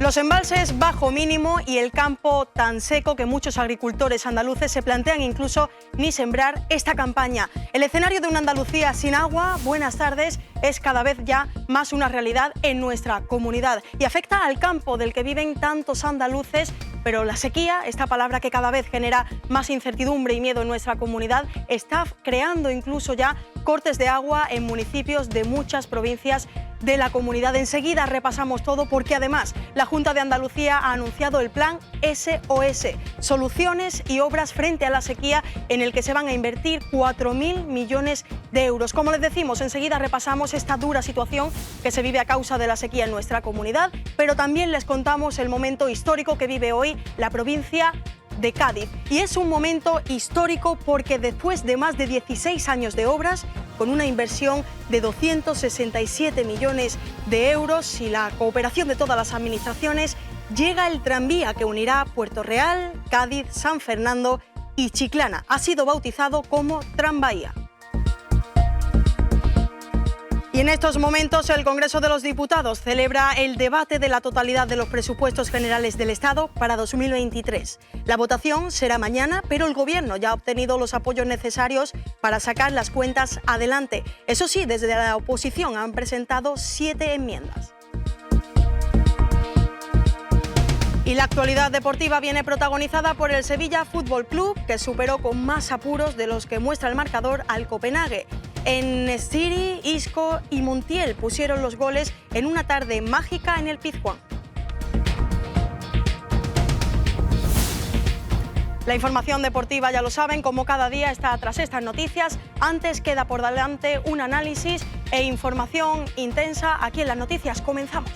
Los embalses bajo mínimo y el campo tan seco que muchos agricultores andaluces se plantean incluso ni sembrar esta campaña. El escenario de una Andalucía sin agua, buenas tardes, es cada vez ya más una realidad en nuestra comunidad y afecta al campo del que viven tantos andaluces, pero la sequía, esta palabra que cada vez genera más incertidumbre y miedo en nuestra comunidad, está creando incluso ya cortes de agua en municipios de muchas provincias de la comunidad. Enseguida repasamos todo porque además la Junta de Andalucía ha anunciado el plan SOS, soluciones y obras frente a la sequía, en el que se van a invertir 4.000 millones de euros. Como les decimos, enseguida repasamos esta dura situación que se vive a causa de la sequía en nuestra comunidad, pero también les contamos el momento histórico que vive hoy la provincia de Cádiz. Y es un momento histórico porque después de más de 16 años de obras, con una inversión de 267 millones de euros y la cooperación de todas las administraciones, llega el tranvía que unirá Puerto Real, Cádiz, San Fernando y Chiclana. Ha sido bautizado como Tranvía. Y en estos momentos el Congreso de los Diputados celebra el debate de la totalidad de los presupuestos generales del Estado para 2023. La votación será mañana, pero el Gobierno ya ha obtenido los apoyos necesarios para sacar las cuentas adelante. Eso sí, desde la oposición han presentado 7 enmiendas. Y la actualidad deportiva viene protagonizada por el Sevilla Fútbol Club, que superó con más apuros de los que muestra el marcador al Copenhague. En Stiri, Isco y Montiel pusieron los goles en una tarde mágica en el Pizjuán. La información deportiva, ya lo saben, como cada día está tras estas noticias. Antes queda por delante un análisis e información intensa aquí en las noticias. Comenzamos.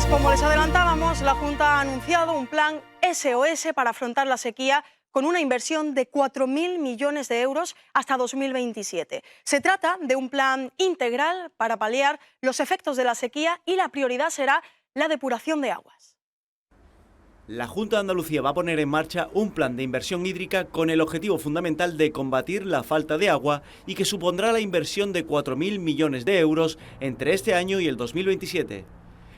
Como les adelantábamos, la Junta ha anunciado un plan SOS para afrontar la sequía con una inversión de 4.000 millones de euros hasta 2027. Se trata de un plan integral para paliar los efectos de la sequía y la prioridad será la depuración de aguas. La Junta de Andalucía va a poner en marcha un plan de inversión hídrica con el objetivo fundamental de combatir la falta de agua y que supondrá la inversión de 4.000 millones de euros entre este año y el 2027.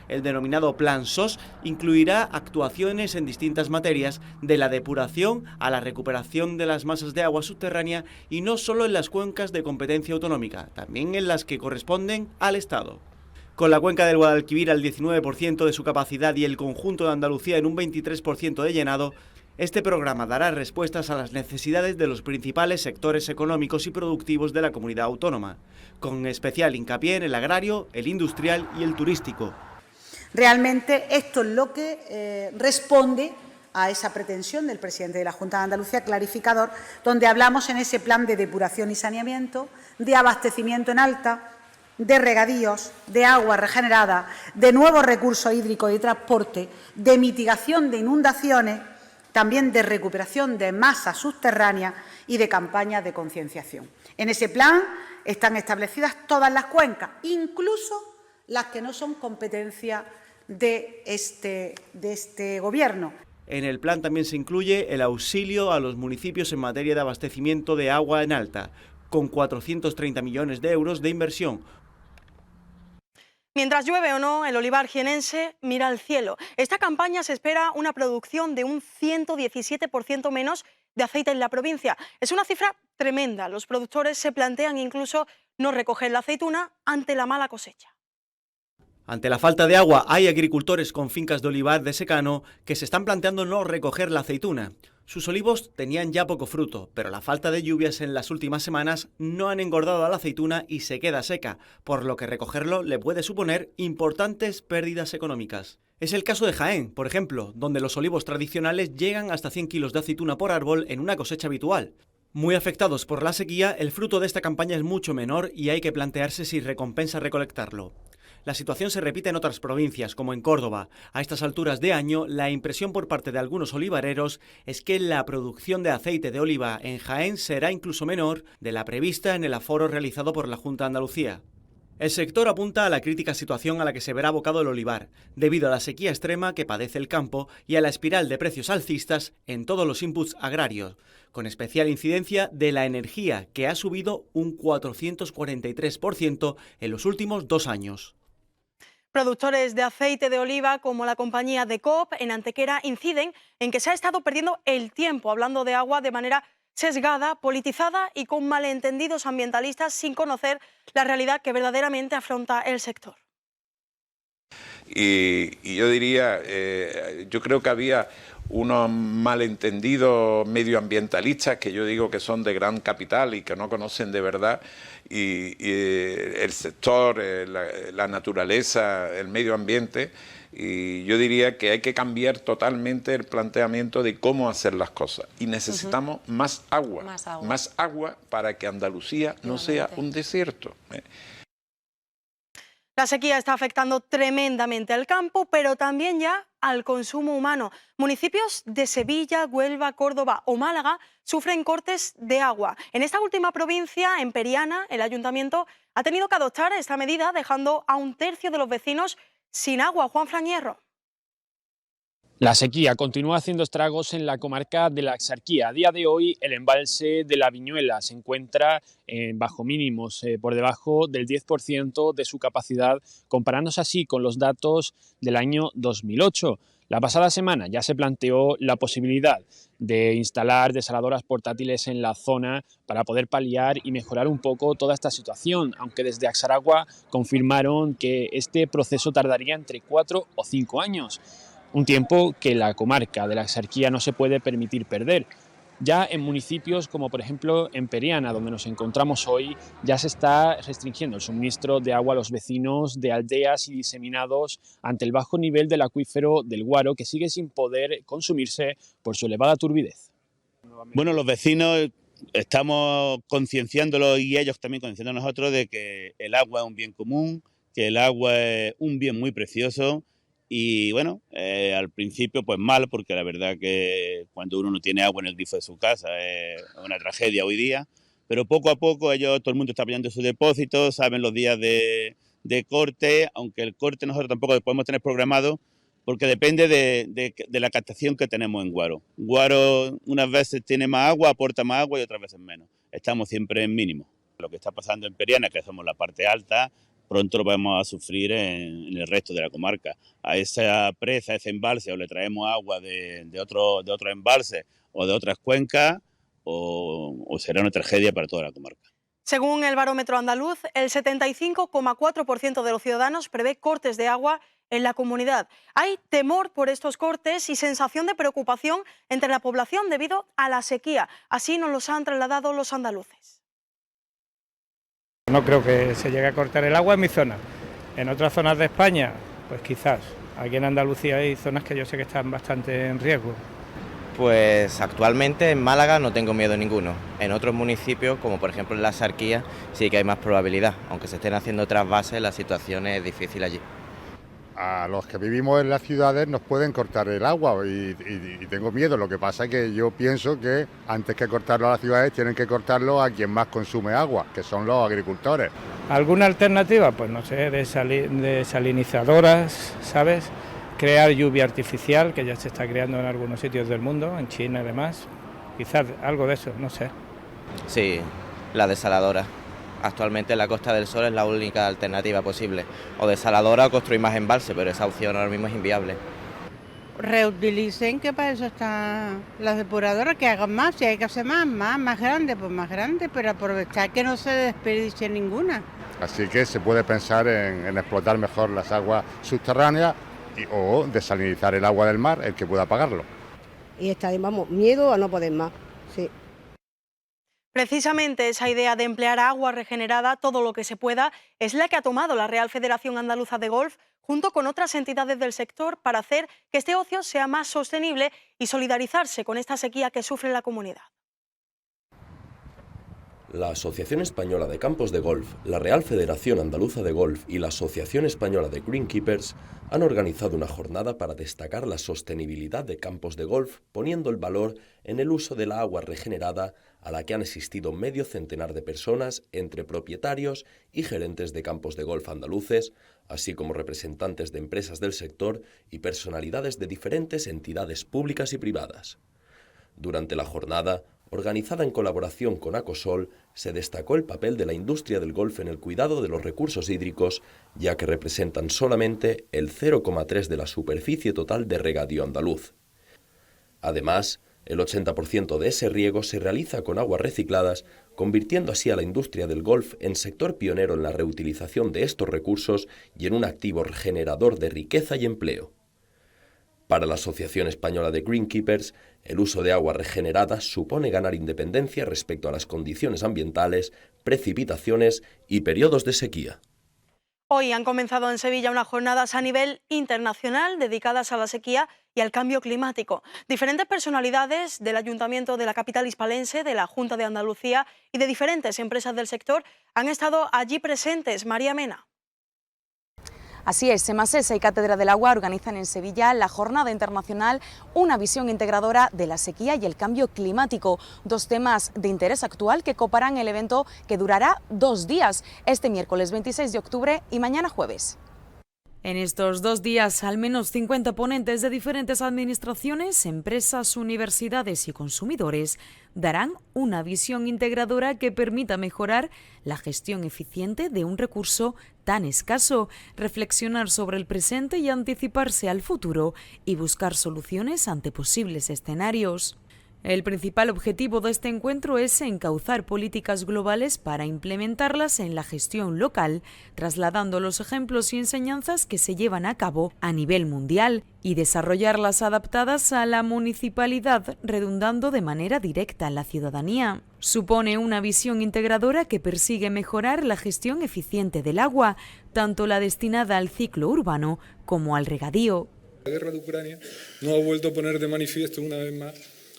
El denominado Plan SOS incluirá actuaciones en distintas materias, de la depuración a la recuperación de las masas de agua subterránea y no solo en las cuencas de competencia autonómica, también en las que corresponden al Estado. Con la cuenca del Guadalquivir al 19% de su capacidad y el conjunto de Andalucía en un 23% de llenado, este programa dará respuestas a las necesidades de los principales sectores económicos y productivos de la comunidad autónoma, con especial hincapié en el agrario, el industrial y el turístico. Realmente esto es lo que responde a esa pretensión del presidente de la Junta de Andalucía, clarificador, donde hablamos en ese plan de depuración y saneamiento, de abastecimiento en alta, de regadíos, de agua regenerada, de nuevos recursos hídricos y transporte, de mitigación de inundaciones, también de recuperación de masas subterráneas y de campañas de concienciación. En ese plan están establecidas todas las cuencas, incluso las que no son competencia de este Gobierno. En el plan también se incluye el auxilio a los municipios en materia de abastecimiento de agua en alta, con 430 millones de euros de inversión. Mientras llueve o no, el olivar jienense mira al cielo. Esta campaña se espera una producción de un 117% menos de aceite en la provincia. Es una cifra tremenda. Los productores se plantean incluso no recoger la aceituna ante la mala cosecha. Ante la falta de agua, hay agricultores con fincas de olivar de secano que se están planteando no recoger la aceituna. Sus olivos tenían ya poco fruto, pero la falta de lluvias en las últimas semanas no han engordado a la aceituna y se queda seca, por lo que recogerlo le puede suponer importantes pérdidas económicas. Es el caso de Jaén, por ejemplo, donde los olivos tradicionales llegan hasta 100 kilos de aceituna por árbol en una cosecha habitual. Muy afectados por la sequía, el fruto de esta campaña es mucho menor y hay que plantearse si recompensa recolectarlo. La situación se repite en otras provincias, como en Córdoba. A estas alturas de año, la impresión por parte de algunos olivareros es que la producción de aceite de oliva en Jaén será incluso menor de la prevista en el aforo realizado por la Junta de Andalucía. El sector apunta a la crítica situación a la que se verá abocado el olivar, debido a la sequía extrema que padece el campo y a la espiral de precios alcistas en todos los inputs agrarios, con especial incidencia de la energía, que ha subido un 443% en los últimos 2 años. Productores de aceite de oliva como la compañía de Coop en Antequera inciden en que se ha estado perdiendo el tiempo hablando de agua de manera sesgada, politizada y con malentendidos ambientalistas sin conocer la realidad que verdaderamente afronta el sector. Y yo diría, yo creo que había unos malentendidos medioambientalistas que yo digo que son de gran capital y que no conocen de verdad y el sector, la naturaleza, el medio ambiente. Y yo diría que hay que cambiar totalmente el planteamiento de cómo hacer las cosas. Y necesitamos más agua para que Andalucía no sea un desierto. La sequía está afectando tremendamente al campo, pero también ya al consumo humano. Municipios de Sevilla, Huelva, Córdoba o Málaga sufren cortes de agua. En esta última provincia, en Periana, el ayuntamiento ha tenido que adoptar esta medida, dejando a 1/3 de los vecinos sin agua. Juanfran Hierro. La sequía continúa haciendo estragos en la comarca de la Axarquía. A día de hoy, el embalse de la Viñuela se encuentra bajo mínimos, por debajo del 10% de su capacidad, comparándose así con los datos del año 2008. La pasada semana ya se planteó la posibilidad de instalar desaladoras portátiles en la zona para poder paliar y mejorar un poco toda esta situación, aunque desde Axaragua confirmaron que este proceso tardaría entre 4 o 5 años. Un tiempo que la comarca de la Axarquía no se puede permitir perder. Ya en municipios como por ejemplo en Periana, donde nos encontramos hoy, ya se está restringiendo el suministro de agua a los vecinos de aldeas y diseminados ante el bajo nivel del acuífero del Guaro, que sigue sin poder consumirse por su elevada turbidez. Bueno, los vecinos estamos concienciándolos y ellos también concienciando a nosotros de que el agua es un bien común, que el agua es un bien muy precioso. Y bueno, al principio pues mal, porque la verdad que cuando uno no tiene agua en el grifo de su casa es una tragedia hoy día, pero poco a poco todo el mundo está apoyando sus depósitos, saben los días de corte, aunque el corte nosotros tampoco lo podemos tener programado, porque depende de la captación que tenemos en Guaro. Guaro unas veces tiene más agua, aporta más agua y otras veces menos. Estamos siempre en mínimo. Lo que está pasando en Periana, que somos la parte alta, pronto lo vamos a sufrir en el resto de la comarca. A esa presa, a ese embalse, o le traemos agua de otro embalse o de otras cuencas, o será una tragedia para toda la comarca. Según el barómetro andaluz, el 75,4% de los ciudadanos prevé cortes de agua en la comunidad. Hay temor por estos cortes y sensación de preocupación entre la población debido a la sequía. Así nos los han trasladado los andaluces. No creo que se llegue a cortar el agua en mi zona. En otras zonas de España, pues quizás. Aquí en Andalucía hay zonas que yo sé que están bastante en riesgo. Pues actualmente en Málaga no tengo miedo ninguno. En otros municipios, como por ejemplo en la Axarquía, sí que hay más probabilidad. Aunque se estén haciendo trasvases, la situación es difícil allí. A los que vivimos en las ciudades nos pueden cortar el agua y tengo miedo. Lo que pasa es que yo pienso que antes que cortarlo a las ciudades tienen que cortarlo a quien más consume agua, que son los agricultores. ¿Alguna alternativa? Pues no sé, de salinizadoras, ¿sabes? Crear lluvia artificial, que ya se está creando en algunos sitios del mundo, en China y demás. Quizás algo de eso, no sé. Sí, la desaladora. Actualmente en la Costa del Sol es la única alternativa posible. O desaladora o construir más embalse, pero esa opción ahora mismo es inviable. Reutilicen, que para eso están las depuradoras, que hagan más, si hay que hacer más grande, pues más grande, pero aprovechar que no se desperdicie ninguna. Así que se puede pensar en explotar mejor las aguas subterráneas o desalinizar el agua del mar, el que pueda pagarlo. Y está, vamos, miedo a no poder más, sí. Precisamente esa idea de emplear agua regenerada todo lo que se pueda es la que ha tomado la Real Federación Andaluza de Golf junto con otras entidades del sector para hacer que este ocio sea más sostenible y solidarizarse con esta sequía que sufre la comunidad. La Asociación Española de Campos de Golf, la Real Federación Andaluza de Golf y la Asociación Española de Greenkeepers han organizado una jornada para destacar la sostenibilidad de campos de golf, poniendo el valor en el uso de la agua regenerada, a la que han asistido medio centenar de personas entre propietarios y gerentes de campos de golf andaluces, así como representantes de empresas del sector y personalidades de diferentes entidades públicas y privadas. Durante la jornada, organizada en colaboración con Acosol, se destacó el papel de la industria del golf en el cuidado de los recursos hídricos, ya que representan solamente el 0,3% de la superficie total de regadío andaluz. Además, el 80% de ese riego se realiza con aguas recicladas, convirtiendo así a la industria del golf en sector pionero en la reutilización de estos recursos y en un activo generador de riqueza y empleo. Para la Asociación Española de Greenkeepers, el uso de agua regenerada supone ganar independencia respecto a las condiciones ambientales, precipitaciones y periodos de sequía. Hoy han comenzado en Sevilla unas jornadas a nivel internacional dedicadas a la sequía y al cambio climático. Diferentes personalidades del Ayuntamiento de la capital hispalense, de la Junta de Andalucía y de diferentes empresas del sector han estado allí presentes. María Mena. Así es, Semasesa y Cátedra del Agua organizan en Sevilla la Jornada Internacional Una visión integradora de la sequía y el cambio climático, dos temas de interés actual que coparán el evento que durará 2 días, este miércoles 26 de octubre y mañana jueves. En estos 2 días, al menos 50 ponentes de diferentes administraciones, empresas, universidades y consumidores darán una visión integradora que permita mejorar la gestión eficiente de un recurso tan escaso, reflexionar sobre el presente y anticiparse al futuro y buscar soluciones ante posibles escenarios. El principal objetivo de este encuentro es encauzar políticas globales para implementarlas en la gestión local, trasladando los ejemplos y enseñanzas que se llevan a cabo a nivel mundial y desarrollarlas adaptadas a la municipalidad, redundando de manera directa en la ciudadanía. Supone una visión integradora que persigue mejorar la gestión eficiente del agua, tanto la destinada al ciclo urbano como al regadío. La guerra de Ucrania nos ha vuelto a poner de manifiesto una vez más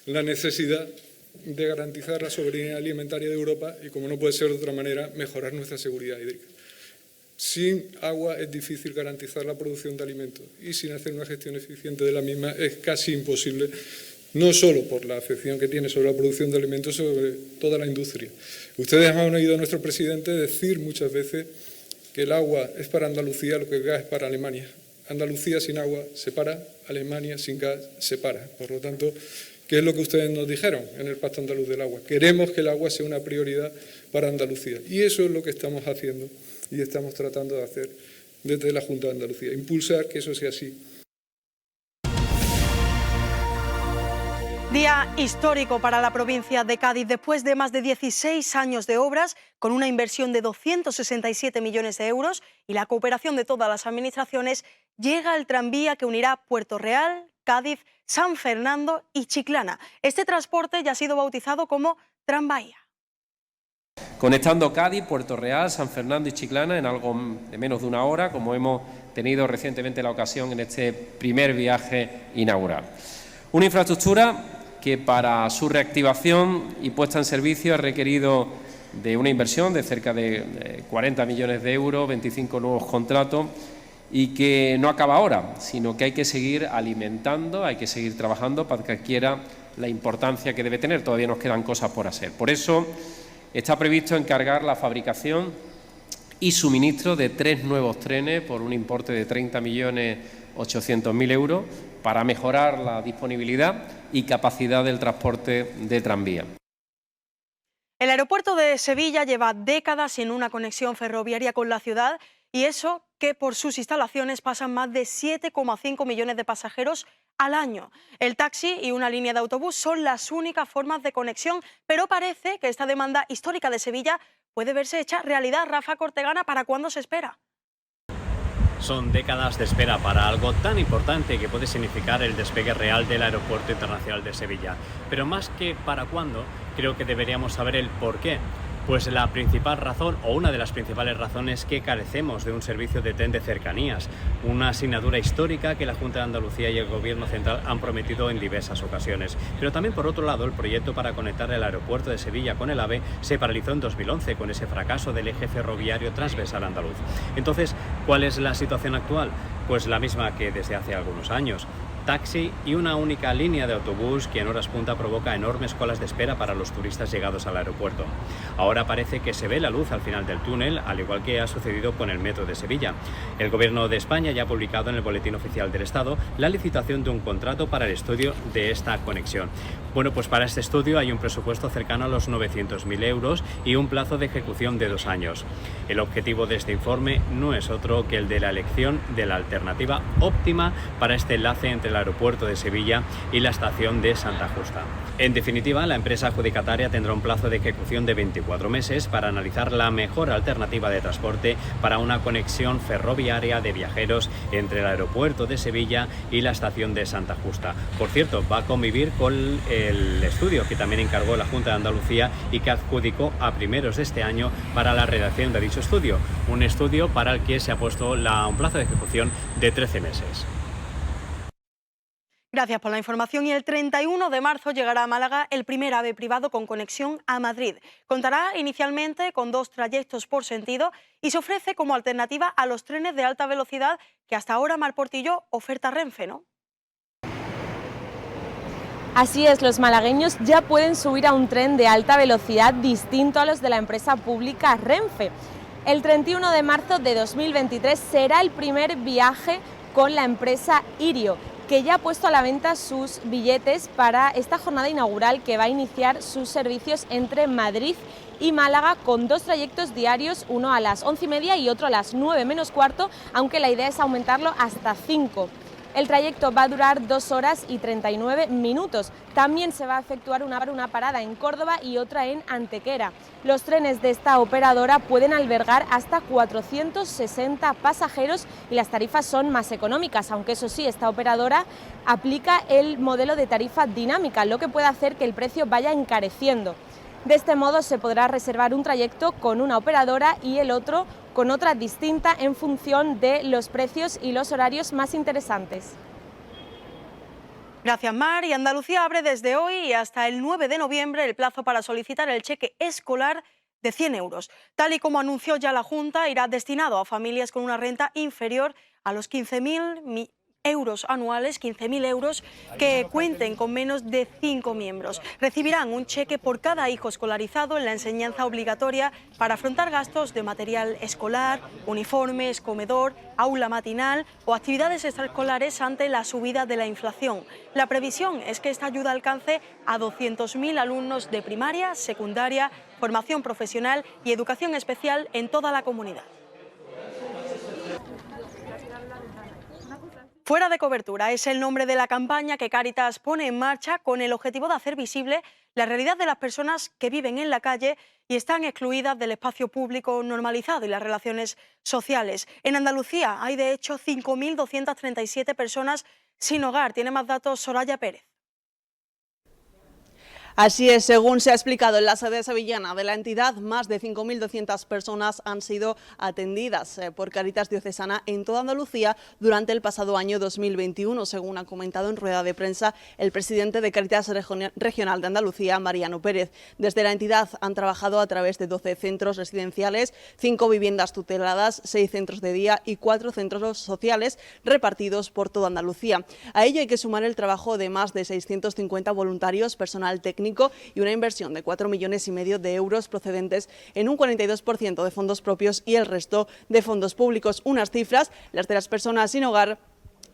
la necesidad de garantizar la soberanía alimentaria de Europa y, como no puede ser de otra manera, mejorar nuestra seguridad hídrica. Sin agua es difícil garantizar la producción de alimentos y sin hacer una gestión eficiente de la misma es casi imposible, no solo por la afección que tiene sobre la producción de alimentos, sobre toda la industria. Ustedes han oído a nuestro presidente decir muchas veces que el agua es para Andalucía lo que el gas es para Alemania. Andalucía sin agua se para, Alemania sin gas se para. Por lo tanto, ¿qué es lo que ustedes nos dijeron en el Pacto Andaluz del Agua? Queremos que el agua sea una prioridad para Andalucía. Y eso es lo que estamos haciendo y estamos tratando de hacer desde la Junta de Andalucía, impulsar que eso sea así. Día histórico para la provincia de Cádiz. Después de más de 16 años de obras, con una inversión de 267 millones de euros y la cooperación de todas las administraciones, llega el tranvía que unirá Puerto Real, Cádiz, San Fernando y Chiclana. Este transporte ya ha sido bautizado como Tranvía. Conectando Cádiz, Puerto Real, San Fernando y Chiclana en algo de menos de una hora, como hemos tenido recientemente la ocasión en este primer viaje inaugural. Una infraestructura que para su reactivación y puesta en servicio ha requerido de una inversión de cerca de 40 millones de euros, 25 nuevos contratos, y que no acaba ahora, sino que hay que seguir alimentando, hay que seguir trabajando para que adquiera la importancia que debe tener. Todavía nos quedan cosas por hacer. Por eso está previsto encargar la fabricación y suministro de 3 nuevos trenes por un importe de 30.800.000 euros para mejorar la disponibilidad y capacidad del transporte de tranvía. El aeropuerto de Sevilla lleva décadas sin una conexión ferroviaria con la ciudad, y eso que por sus instalaciones pasan más de 7,5 millones de pasajeros al año. El taxi y una línea de autobús son las únicas formas de conexión, pero parece que esta demanda histórica de Sevilla puede verse hecha realidad. Rafa Cortegana, ¿para cuándo se espera? Son décadas de espera para algo tan importante que puede significar el despegue real del Aeropuerto Internacional de Sevilla. Pero más que para cuándo, creo que deberíamos saber el por qué. Pues la principal razón, o una de las principales razones, es que carecemos de un servicio de tren de cercanías, una asignatura histórica que la Junta de Andalucía y el Gobierno central han prometido en diversas ocasiones. Pero también, por otro lado, el proyecto para conectar el aeropuerto de Sevilla con el AVE se paralizó en 2011 con ese fracaso del eje ferroviario transversal andaluz. Entonces, ¿cuál es la situación actual? Pues la misma que desde hace algunos años. Taxi y una única línea de autobús que en horas punta provoca enormes colas de espera para los turistas llegados al aeropuerto. Ahora parece que se ve la luz al final del túnel, al igual que ha sucedido con el metro de Sevilla. El Gobierno de España ya ha publicado en el Boletín Oficial del Estado la licitación de un contrato para el estudio de esta conexión. Bueno, pues para este estudio hay un presupuesto cercano a los 900.000 euros y un plazo de ejecución de 2 años. El objetivo de este informe no es otro que el de la elección de la alternativa óptima para este enlace entre el aeropuerto de Sevilla y la estación de Santa Justa. En definitiva, la empresa adjudicataria tendrá un plazo de ejecución de 24 meses para analizar la mejor alternativa de transporte para una conexión ferroviaria de viajeros entre el aeropuerto de Sevilla y la estación de Santa Justa. Por cierto, va a convivir con el estudio que también encargó la Junta de Andalucía y que adjudicó a primeros de este año para la redacción de dicho estudio. Un estudio para el que se ha puesto un plazo de ejecución de 13 meses. Gracias por la información. Y el 31 de marzo llegará a Málaga el primer AVE privado con conexión a Madrid. Contará inicialmente con 2 trayectos por sentido y se ofrece como alternativa a los trenes de alta velocidad que hasta ahora Mar Portillo oferta Renfe, ¿no? Así es, los malagueños ya pueden subir a un tren de alta velocidad distinto a los de la empresa pública Renfe. El 31 de marzo de 2023 será el primer viaje con la empresa Irio, que ya ha puesto a la venta sus billetes para esta jornada inaugural que va a iniciar sus servicios entre Madrid y Málaga con 2 trayectos diarios, uno a las 11:30 y otro a las 9 menos cuarto, aunque la idea es aumentarlo hasta 5. El trayecto va a durar 2 horas y 39 minutos. También se va a efectuar una parada en Córdoba y otra en Antequera. Los trenes de esta operadora pueden albergar hasta 460 pasajeros y las tarifas son más económicas, aunque eso sí, esta operadora aplica el modelo de tarifa dinámica, lo que puede hacer que el precio vaya encareciendo. De este modo se podrá reservar un trayecto con una operadora y el otro con otra distinta en función de los precios y los horarios más interesantes. Gracias, Mar. Y Andalucía abre desde hoy y hasta el 9 de noviembre el plazo para solicitar el cheque escolar de 100 euros. Tal y como anunció ya la Junta, irá destinado a familias con una renta inferior a los 15.000 euros anuales, 15.000 euros, que cuenten con menos de 5 miembros. Recibirán un cheque por cada hijo escolarizado en la enseñanza obligatoria para afrontar gastos de material escolar, uniformes, comedor, aula matinal o actividades extraescolares ante la subida de la inflación. La previsión es que esta ayuda alcance a 200.000 alumnos de primaria, secundaria, formación profesional y educación especial en toda la comunidad. Fuera de cobertura es el nombre de la campaña que Cáritas pone en marcha con el objetivo de hacer visible la realidad de las personas que viven en la calle y están excluidas del espacio público normalizado y las relaciones sociales. En Andalucía hay de hecho 5.237 personas sin hogar. Tiene más datos Soraya Pérez. Así es, según se ha explicado en la sede sevillana de la entidad, más de 5.200 personas han sido atendidas por Cáritas Diocesana en toda Andalucía durante el pasado año 2021, según ha comentado en rueda de prensa el presidente de Cáritas Regional de Andalucía, Mariano Pérez. Desde la entidad han trabajado a través de 12 centros residenciales, 5 viviendas tuteladas, 6 centros de día y 4 centros sociales repartidos por toda Andalucía. A ello hay que sumar el trabajo de más de 650 voluntarios, personal técnico y una inversión de 4,5 millones de euros procedentes en un 42% de fondos propios y el resto de fondos públicos. Unas cifras, las de las personas sin hogar,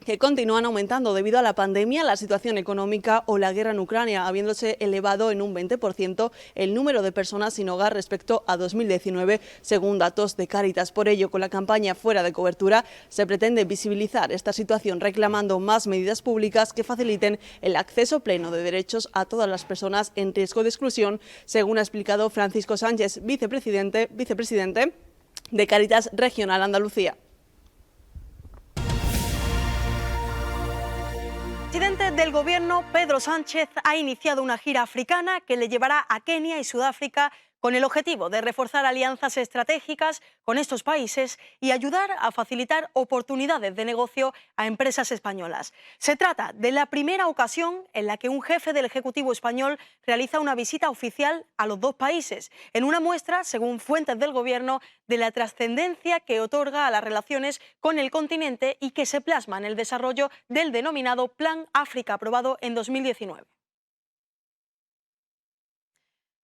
que continúan aumentando debido a la pandemia, la situación económica o la guerra en Ucrania, habiéndose elevado en un 20% el número de personas sin hogar respecto a 2019, según datos de Cáritas. Por ello, con la campaña Fuera de Cobertura, se pretende visibilizar esta situación reclamando más medidas públicas que faciliten el acceso pleno de derechos a todas las personas en riesgo de exclusión, según ha explicado Francisco Sánchez, vicepresidente de Cáritas Regional Andalucía. El presidente del Gobierno, Pedro Sánchez, ha iniciado una gira africana que le llevará a Kenia y Sudáfrica con el objetivo de reforzar alianzas estratégicas con estos países y ayudar a facilitar oportunidades de negocio a empresas españolas. Se trata de la primera ocasión en la que un jefe del Ejecutivo español realiza una visita oficial a los dos países, en una muestra, según fuentes del Gobierno, de la trascendencia que otorga a las relaciones con el continente y que se plasma en el desarrollo del denominado Plan África, aprobado en 2019.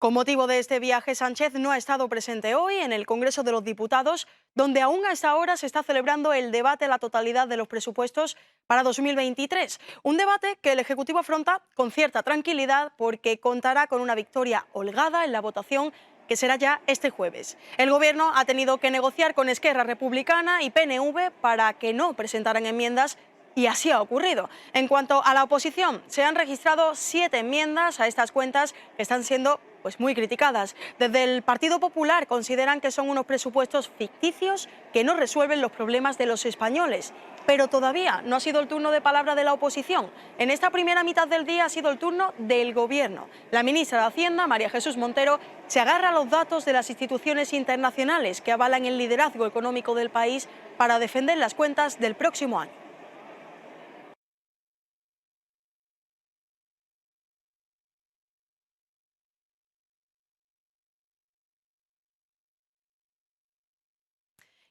Con motivo de este viaje, Sánchez no ha estado presente hoy en el Congreso de los Diputados, donde aún a esta hora se está celebrando el debate a la totalidad de los presupuestos para 2023. Un debate que el Ejecutivo afronta con cierta tranquilidad porque contará con una victoria holgada en la votación que será ya este jueves. El Gobierno ha tenido que negociar con Esquerra Republicana y PNV para que no presentaran enmiendas, y así ha ocurrido. En cuanto a la oposición, se han registrado 7 enmiendas a estas cuentas que están siendo muy criticadas. Desde el Partido Popular consideran que son unos presupuestos ficticios que no resuelven los problemas de los españoles. Pero todavía no ha sido el turno de palabra de la oposición. En esta primera mitad del día ha sido el turno del Gobierno. La ministra de Hacienda, María Jesús Montero, se agarra a los datos de las instituciones internacionales que avalan el liderazgo económico del país para defender las cuentas del próximo año.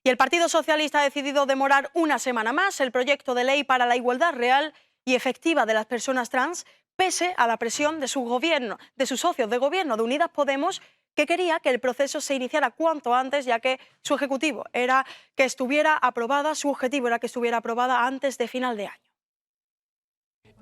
Y el Partido Socialista ha decidido demorar una semana más el proyecto de ley para la igualdad real y efectiva de las personas trans, pese a la presión de su gobierno, de sus socios de gobierno, de Unidas Podemos, que quería que el proceso se iniciara cuanto antes, ya que su objetivo era que estuviera aprobada antes de final de año.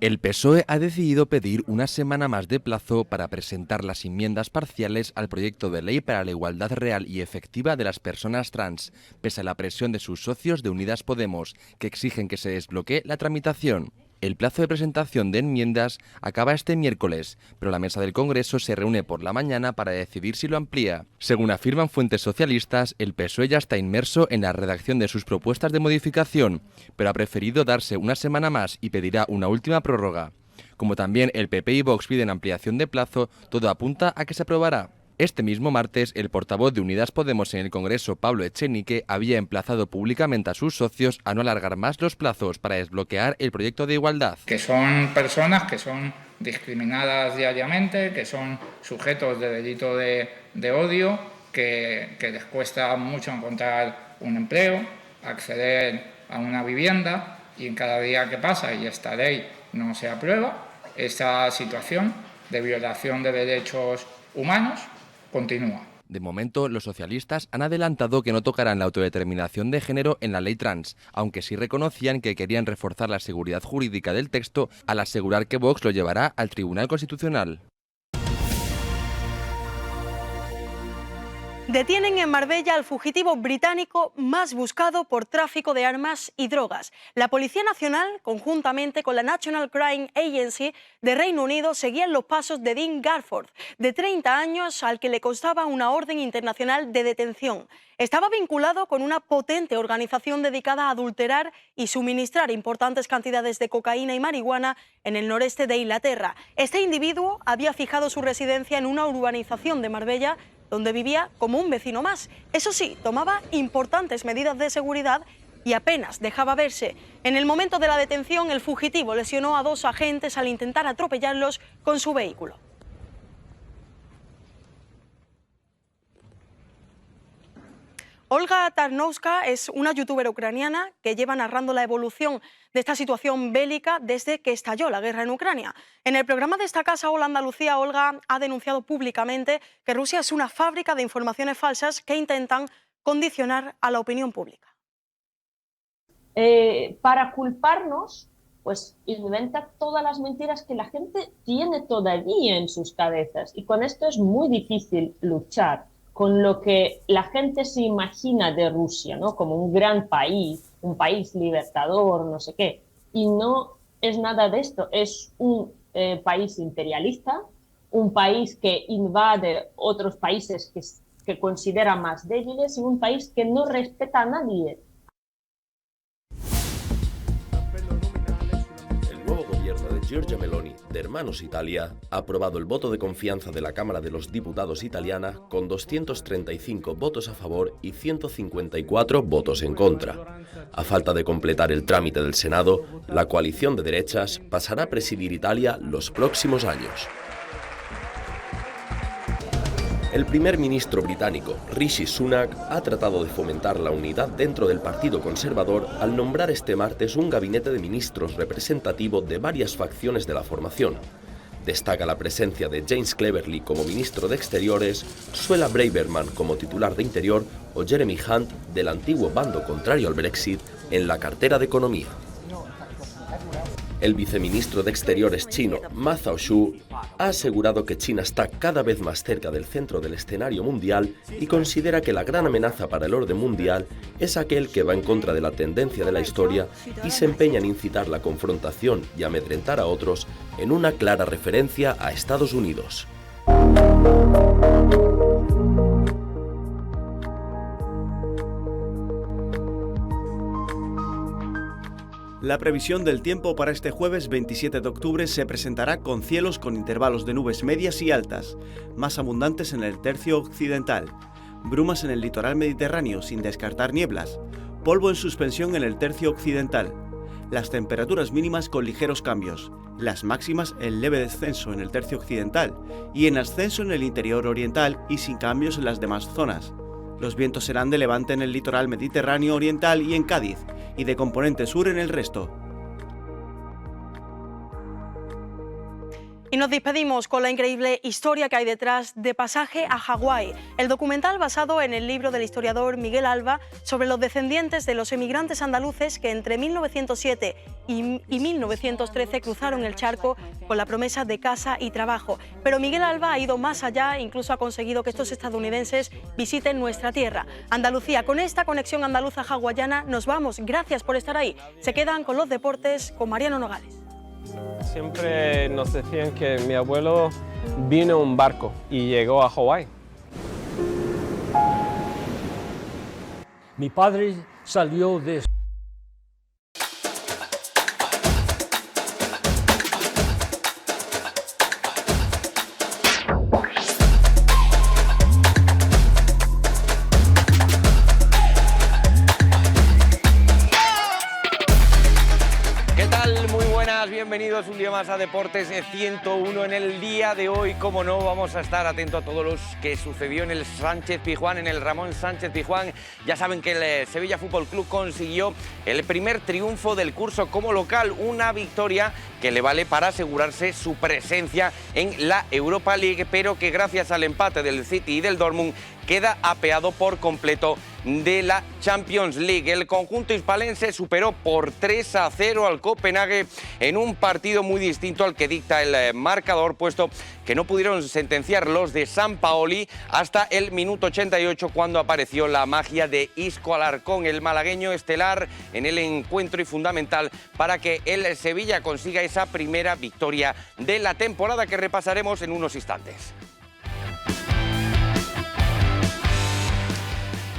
El PSOE ha decidido pedir una semana más de plazo para presentar las enmiendas parciales al proyecto de ley para la igualdad real y efectiva de las personas trans, pese a la presión de sus socios de Unidas Podemos, que exigen que se desbloquee la tramitación. El plazo de presentación de enmiendas acaba este miércoles, pero la mesa del Congreso se reúne por la mañana para decidir si lo amplía. Según afirman fuentes socialistas, el PSOE ya está inmerso en la redacción de sus propuestas de modificación, pero ha preferido darse una semana más y pedirá una última prórroga. Como también el PP y Vox piden ampliación de plazo, todo apunta a que se aprobará. Este mismo martes, el portavoz de Unidas Podemos en el Congreso, Pablo Echenique, había emplazado públicamente a sus socios a no alargar más los plazos para desbloquear el proyecto de igualdad. Que son personas que son discriminadas diariamente, que son sujetos de delito de odio, que les cuesta mucho encontrar un empleo, acceder a una vivienda, y en cada día que pasa y esta ley no se aprueba, esta situación de violación de derechos humanos continúa. De momento, los socialistas han adelantado que no tocarán la autodeterminación de género en la ley trans, aunque sí reconocían que querían reforzar la seguridad jurídica del texto al asegurar que Vox lo llevará al Tribunal Constitucional. Detienen en Marbella al fugitivo británico más buscado por tráfico de armas y drogas. La Policía Nacional, conjuntamente con la National Crime Agency de Reino Unido, seguían los pasos de Dean Garford, de 30 años, al que le constaba una orden internacional de detención. Estaba vinculado con una potente organización dedicada a adulterar y suministrar importantes cantidades de cocaína y marihuana en el noreste de Inglaterra. Este individuo había fijado su residencia en una urbanización de Marbella, donde vivía como un vecino más. Eso sí, tomaba importantes medidas de seguridad y apenas dejaba verse. En el momento de la detención, el fugitivo lesionó a 2 agentes al intentar atropellarlos con su vehículo. Olga Tarnowska es una youtuber ucraniana que lleva narrando la evolución de esta situación bélica desde que estalló la guerra en Ucrania. En el programa de esta casa Hola Andalucía, Olga ha denunciado públicamente que Rusia es una fábrica de informaciones falsas que intentan condicionar a la opinión pública. Para culparnos, pues inventa todas las mentiras que la gente tiene todavía en sus cabezas, y con esto es muy difícil luchar con lo que la gente se imagina de Rusia, ¿no? Como un gran país, un país libertador, no sé qué. Y no es nada de esto, es un país imperialista, un país que invade otros países que considera más débiles, y un país que no respeta a nadie. El nuevo gobierno de Giorgia Meloni, de Hermanos Italia ha aprobado el voto de confianza de la Cámara de los Diputados italiana con 235 votos a favor y 154 votos en contra. A falta de completar el trámite del Senado, la coalición de derechas pasará a presidir Italia los próximos años. El primer ministro británico, Rishi Sunak, ha tratado de fomentar la unidad dentro del Partido Conservador al nombrar este martes un gabinete de ministros representativo de varias facciones de la formación. Destaca la presencia de James Cleverly como ministro de Exteriores, Suella Braverman como titular de Interior o Jeremy Hunt, del antiguo bando contrario al Brexit, en la cartera de Economía. El viceministro de Exteriores chino, Ma Zhaoxu, ha asegurado que China está cada vez más cerca del centro del escenario mundial y considera que la gran amenaza para el orden mundial es aquel que va en contra de la tendencia de la historia y se empeña en incitar la confrontación y amedrentar a otros, en una clara referencia a Estados Unidos. La previsión del tiempo para este jueves 27 de octubre se presentará con cielos con intervalos de nubes medias y altas, más abundantes en el tercio occidental, brumas en el litoral mediterráneo sin descartar nieblas, polvo en suspensión en el tercio occidental, las temperaturas mínimas con ligeros cambios, las máximas en leve descenso en el tercio occidental y en ascenso en el interior oriental y sin cambios en las demás zonas. Los vientos serán de levante en el litoral mediterráneo oriental y en Cádiz, y de componente sur en el resto. Y nos despedimos con la increíble historia que hay detrás de Pasaje a Hawái, el documental basado en el libro del historiador Miguel Alba sobre los descendientes de los emigrantes andaluces que entre 1907 y 1913 cruzaron el charco con la promesa de casa y trabajo. Pero Miguel Alba ha ido más allá, incluso ha conseguido que estos estadounidenses visiten nuestra tierra, Andalucía. Con esta conexión andaluza hawaiana nos vamos. Gracias por estar ahí. Se quedan con los deportes con Mariano Nogales. Siempre nos decían que mi abuelo vino en un barco y llegó a Hawái. Mi padre salió de Bienvenidos un día más a Deportes 101. En el día de hoy, como no, vamos a estar atentos a todo lo que sucedió en el Sánchez Pizjuán, en el Ramón Sánchez Pizjuán. Ya saben que el Sevilla Fútbol Club consiguió el primer triunfo del curso como local, una victoria que le vale para asegurarse su presencia en la Europa League, pero que gracias al empate del City y del Dortmund queda apeado por completo de la Champions League. El conjunto hispalense superó por 3-0 al Copenhague en un partido muy distinto al que dicta el marcador, puesto que no pudieron sentenciar los de Sampaoli hasta el minuto 88, cuando apareció la magia de Isco Alarcón, el malagueño estelar en el encuentro y fundamental para que el Sevilla consiga esa primera victoria de la temporada, que repasaremos en unos instantes.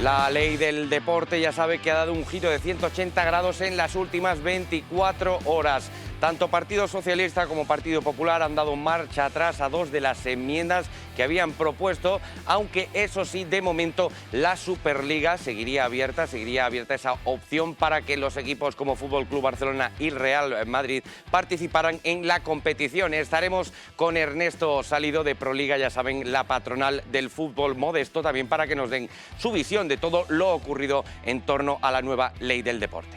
La ley del deporte ya sabe que ha dado un giro de 180 grados en las últimas 24 horas. Tanto Partido Socialista como Partido Popular han dado marcha atrás a dos de las enmiendas que habían propuesto, aunque eso sí, de momento la Superliga seguiría abierta esa opción para que los equipos como Fútbol Club Barcelona y Real Madrid participaran en la competición. Estaremos con Ernesto Salido de Proliga, ya saben, la patronal del fútbol modesto, también para que nos den su visión de todo lo ocurrido en torno a la nueva ley del deporte.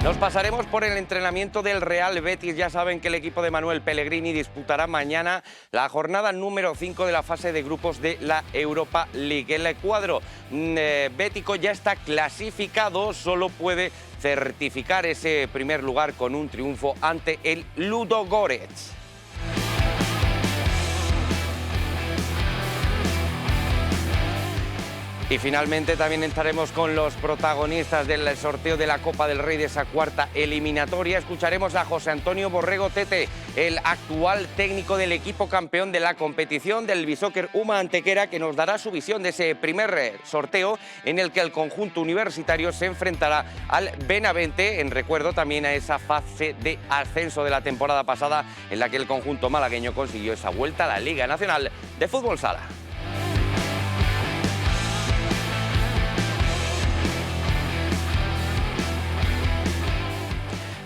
Nos pasaremos por el entrenamiento del Real Betis. Ya saben que el equipo de Manuel Pellegrini disputará mañana la jornada número 5 de la fase de grupos de la Europa League. El cuadro bético ya está clasificado, solo puede certificar ese primer lugar con un triunfo ante el Ludogorets. Y finalmente también estaremos con los protagonistas del sorteo de la Copa del Rey de esa cuarta eliminatoria. Escucharemos a José Antonio Borrego Tete, el actual técnico del equipo campeón de la competición del Bisóquer UMA Antequera, que nos dará su visión de ese primer sorteo en el que el conjunto universitario se enfrentará al Benavente, en recuerdo también a esa fase de ascenso de la temporada pasada en la que el conjunto malagueño consiguió esa vuelta a la Liga Nacional de Fútbol Sala.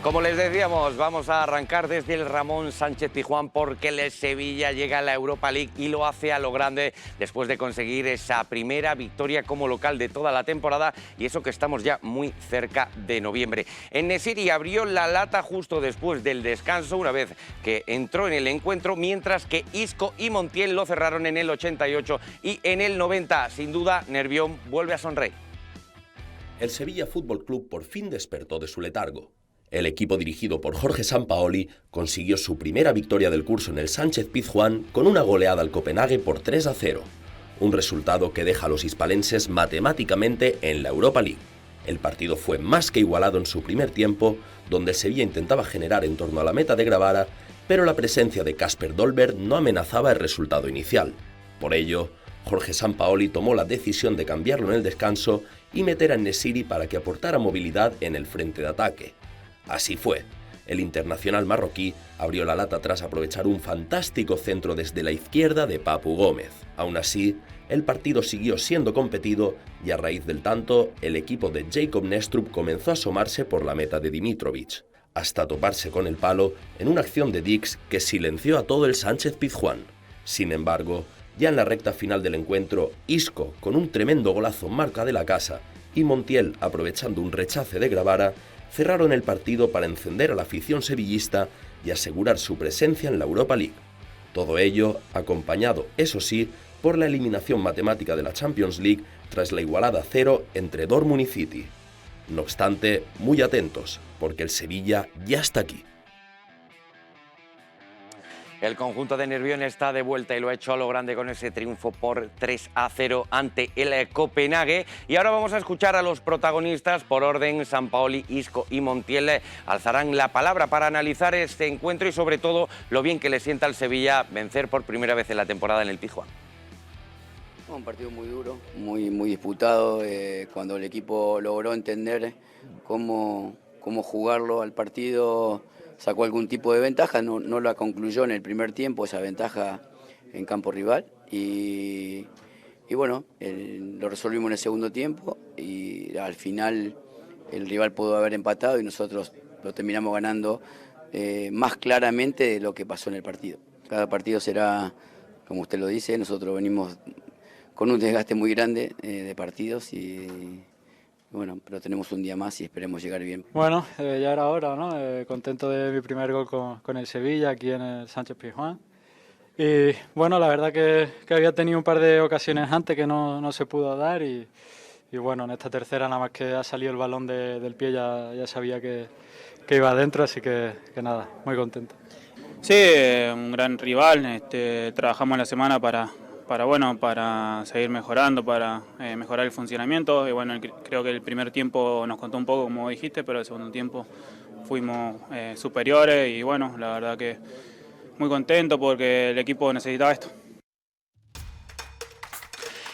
Como les decíamos, vamos a arrancar desde el Ramón Sánchez Pizjuán porque el Sevilla llega a la Europa League y lo hace a lo grande después de conseguir esa primera victoria como local de toda la temporada, y eso que estamos ya muy cerca de noviembre. En-Nesyri abrió la lata justo después del descanso, una vez que entró en el encuentro, mientras que Isco y Montiel lo cerraron en el 88 y en el 90. Sin duda, Nervión vuelve a sonreír. El Sevilla Fútbol Club por fin despertó de su letargo. El equipo dirigido por Jorge Sampaoli consiguió su primera victoria del curso en el Sánchez Pizjuán con una goleada al Copenhague por 3-0, un resultado que deja a los hispalenses matemáticamente en la Europa League. El partido fue más que igualado en su primer tiempo, donde el Sevilla intentaba generar en torno a la meta de Gravara, pero la presencia de Kasper Dolberg no amenazaba el resultado inicial. Por ello, Jorge Sampaoli tomó la decisión de cambiarlo en el descanso y meter a En-Nesyri para que aportara movilidad en el frente de ataque. Así fue. El internacional marroquí abrió la lata tras aprovechar un fantástico centro desde la izquierda de Papu Gómez. Aún así, el partido siguió siendo competido y a raíz del tanto, el equipo de Jacob Nestrup comenzó a asomarse por la meta de Dimitrovic, hasta toparse con el palo en una acción de Dix que silenció a todo el Sánchez Pizjuán. Sin embargo, ya en la recta final del encuentro, Isco, con un tremendo golazo marca de la casa, y Montiel, aprovechando un rechace de Gravara, cerraron el partido para encender a la afición sevillista y asegurar su presencia en la Europa League. Todo ello acompañado, eso sí, por la eliminación matemática de la Champions League tras la igualada 0 entre Dortmund y City. No obstante, muy atentos, porque el Sevilla ya está aquí. El conjunto de Nervión está de vuelta y lo ha hecho a lo grande con ese triunfo por 3-0 ante el Copenhague. Y ahora vamos a escuchar a los protagonistas por orden. Sampaoli, Isco y Montiel alzarán la palabra para analizar este encuentro y sobre todo lo bien que le sienta al Sevilla vencer por primera vez en la temporada en el Pizjuán. Un partido muy duro, muy disputado, cuando el equipo logró entender cómo jugarlo al partido. Sacó algún tipo de ventaja, no la concluyó en el primer tiempo, esa ventaja en campo rival. Y bueno, lo resolvimos en el segundo tiempo y al final el rival pudo haber empatado y nosotros lo terminamos ganando más claramente de lo que pasó en el partido. Cada partido será, como usted lo dice, nosotros venimos con un desgaste muy grande de partidos y... Bueno, pero tenemos un día más y esperemos llegar bien. Bueno, ya era hora, ¿no? Contento de mi primer gol con el Sevilla aquí en el Sánchez Pizjuán. Y bueno, la verdad que había tenido un par de ocasiones antes que no se pudo dar y bueno, en esta tercera nada más que ha salido el balón del pie ya sabía que iba adentro, así que nada, muy contento. Sí, un gran rival, trabajamos la semana para seguir mejorando, para mejorar el funcionamiento. Y bueno, creo que el primer tiempo nos costó un poco, como dijiste, pero el segundo tiempo fuimos superiores y bueno, la verdad que muy contento porque el equipo necesitaba esto.